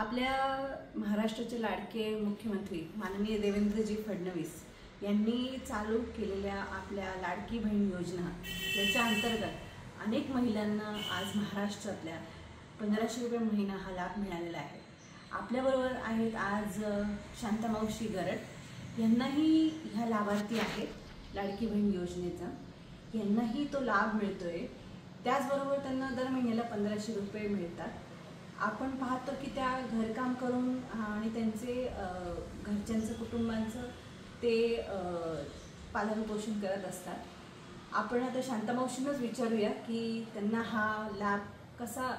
आपल्या महाराष्ट्राचे लाडके मुख्यमंत्री माननीय देवेंद्रजी फडणवीस यांनी चालू केलेल्या आपल्या लाडकी बहीण योजना याच्या अंतर्गत अनेक महिलांना आज महाराष्ट्रातल्या 1500 रुपये महिना हा लाभ मिळालेला आहे। आपल्याबरोबर आहेत आज शांतामावशी गरड, यांनाही ह्या लाभार्थी आहेत लाडकी बहीण योजनेचा, यांनाही तो लाभ मिळतोय। त्याचबरोबर त्यांना दर महिन्याला 1500 रुपये मिळतात। आपण पाहतो की त्या घरकाम करून आणि त्यांचे घरच्यांचं कुटुंबांचं ते पालनपोषण करत असतात। आपण आता शांतामावशींनाच विचारूया की त्यांना हा लाभ कसा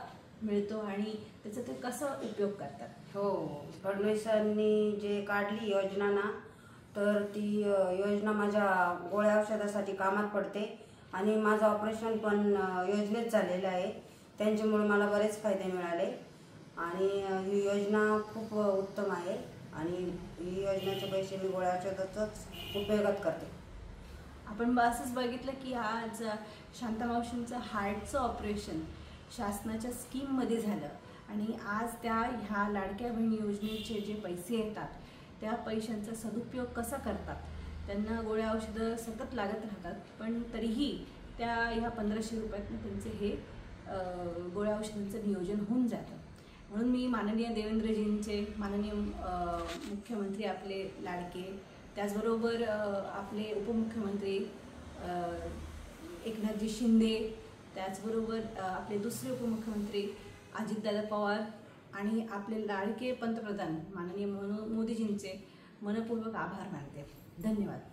मिळतो आणि त्याचा ते कसा उपयोग करतात। हो, फडणवीसांनी जे काढली योजना ना, तर ती योजना माझ्या गोळ्या औषधासाठी कामात पडते आणि माझं ऑपरेशन पण योजनेत झालेलं आहे। त्यांच्यामुळे मला बरेच फायदे मिळाले आणि ही योजना खूप उत्तम आहे आणि ही योजनेचे पैसे मी गोळ्या औषधाचाच उपयोगात करते। आपण असंच बघितलं की आज शांतामावशींचं हार्टचं ऑपरेशन शासनाच्या स्कीममध्ये झालं आणि आज त्या ह्या लाडक्या बहीण योजनेचे जे पैसे येतात त्या पैशांचा सदुपयोग कसा करतात। त्यांना गोळ्या औषधं सतत लागत राहतात, पण तरीही त्या ह्या 1500 रुपयातून त्यांचे हे गोळ्या औषधांचं नियोजन होऊन जातं। म्हणून मी माननीय देवेंद्रजींचे, माननीय मुख्यमंत्री आपले लाडके, त्याचबरोबर आपले उपमुख्यमंत्री एकनाथजी शिंदे, त्याचबरोबर आपले दुसरे उपमुख्यमंत्री अजितदादा पवार आणि आपले लाडके पंतप्रधान माननीय मोदीजींचे मनपूर्वक आभार मानते। धन्यवाद।